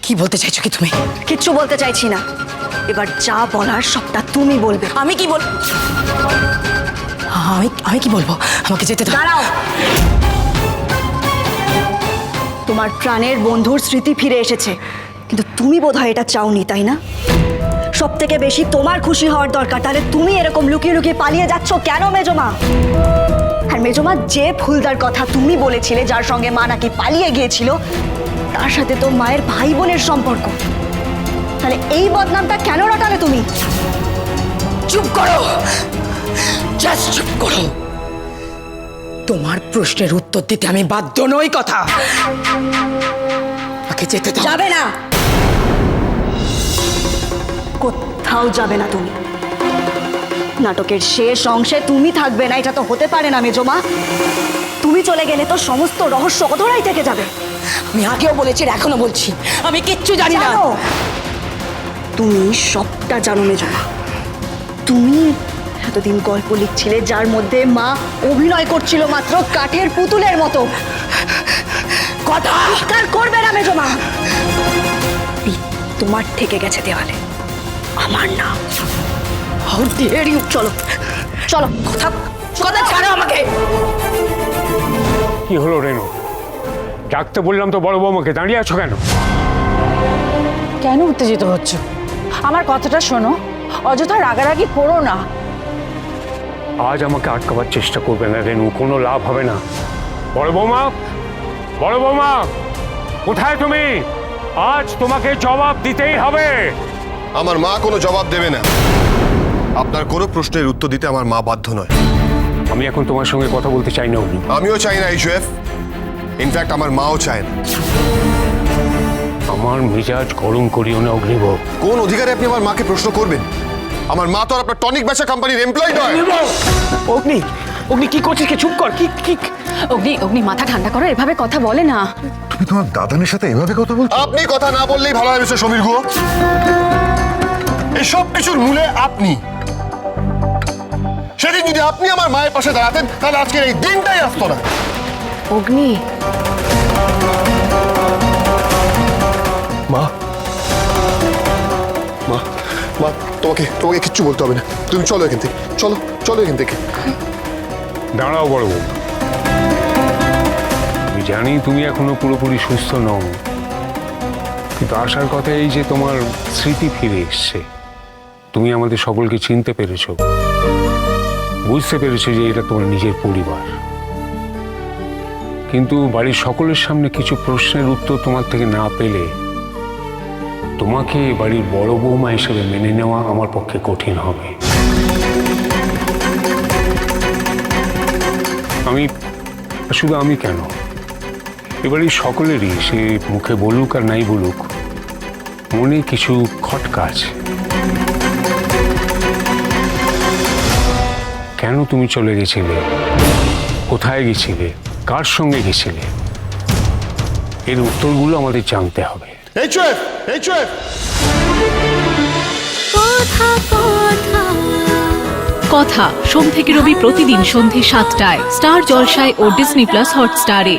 কি বলতে চাইছো কি তুমি? কিচ্ছু বলতে চাইছি না, এবার যা বলার সবটা তুমি বলবে। আমি কি বল আমি কি বলবো? আমাকে যেতে দাও। দাঁড়াও, তোমার প্রাণের বন্ধুর স্মৃতি ফিরে এসেছে, কিন্তু তুমি বোধহয় এটা চাওনি, তাই না? সব থেকে বেশি তোমার খুশি হওয়ার দরকার, তাহলে তুমি এরকম লুকিয়ে লুকিয়ে পালিয়ে যাচ্ছ কেন মেজমা? আর মেজমা, যে ফুলদার কথা তুমি বলেছিলে, যার সঙ্গে মা নাকি পালিয়ে গিয়েছিল, তার সাথে তো মায়ের ভাই বোনের সম্পর্ক। তাহলে এই বদনামটা কেন রটালে তুমি? চুপ করো, জাস্ট চুপ করো। তোমার প্রশ্নের উত্তর দিতে আমি বাধ্য নই। কথা আমাকে যেতে দাও। যাবে না, কোথাও যাবে না তুমি। নাটকের শেষ অংশে তুমি থাকবে না, এটা তো হতে পারে না মেজমা। তুমি চলে গেলে তো সমস্ত রহস্য অধরাই থেকে যাবে। আমি আগেও বলেছি, এখনো বলছি, আমি কিচ্ছু জানি না। জানো, তুমি সবটা জানো মেজমা। তুমি এতদিন গল্প লিখছিলে যার মধ্যে মা অভিনয় করছিল মাত্র কাঠের পুতুলের মতো। কথা চিৎকার করবে না মেজমা। তোমার থেকে গেছে দেওয়ালে, আমার না। How dear you! চলো চলো, কথা কথা ছাড়ো আমাকে। কি হলো রেনু? ডাকতে বললাম তো বড় বৌমাকে, দাঁড়িয়ে আছো কেন? কেন উত্তেজিত হচ্ছ? আমার কথাটা শোনো, অযথা রাগারাগি করো না। আজ আমাকে আটকাবার চেষ্টা করবে না রেনু, কোনো লাভ হবে না। বড় বৌমা, বড় বৌমা, কোথায় তুমি? আজ তোমাকে জবাব দিতেই হবে। আমার মা কোনো জবাব দেবে না। আপনার কোনো প্রশ্নের উত্তর দিতে আমার মা বাধ্য নয়। আমি এখন তোমার সঙ্গে কথা বলতে চাই না অগ্নি। আমিও চাই না এইচএফ, ইনফ্যাক্ট আমার মাও চায় না। আমার মেজাজ গরম করিও না অগ্নিভোগ। কোন অধিকারে আপনি আমার মাকে প্রশ্ন করবেন? আমার মা তো আর আপনার টনিক বেচা কোম্পানির এমপ্লয়ি নয়। অগ্নি, অগ্নি কি করছিস? কি চুপ কর। কি অগ্নি, অগ্নি মাথা ঠান্ডা করো, এভাবে কথা বলে না। তুমি তোমার দাদানের সাথে এভাবে কথা বলছো? আপনি কথা না বললেই ভালো হয় মিস্টার সমীর গুহ। এই সব কিছুর মূলে আপনি। সেদিন যদি আপনি আমার মায়ের পাশে দাঁড়াতেন, তাহলে আজকের এই দিনটাই আসতো না। অগ্নি, মা, মা, মা, তোমাকে কিচ্ছু বলতে হবে না। তুমি চলো এখান থেকে, চলো চলো এখান থেকে। দাঁড়াও বড় বৌমা, আমি জানি তুমি এখনো পুরোপুরি সুস্থ নও, কিন্তু আসার কথা এই যে তোমার স্মৃতি ফিরে এসছে। তুমি আমাদের সকলকে চিনতে পেরেছো, বুঝতে পেরেছো যে এটা তোমার নিজের পরিবার। কিন্তু বাড়ির সকলের সামনে কিছু প্রশ্নের উত্তর তোমার থেকে না পেলে তোমাকে বাড়ির বড় বৌমা হিসেবে মেনে নেওয়া আমার পক্ষে কঠিন হবে। শুধু আমি কেন, এবারই সকলেরই, সে মুখে বলুক আর নাই বলুক, মনে কিছু খটকা আছে। কেন তুমি চলে গেছিলে? কোথায় গেছিলে? কার সঙ্গে গেছিলে? এর উত্তরগুলো আমাদের জানতে হবে। HF, HF. কথা সোম থেকে রবি প্রতিদিন সন্ধ্যে ৭টায় স্টার জলসায় ও ডিজনি প্লাস হটস্টারে।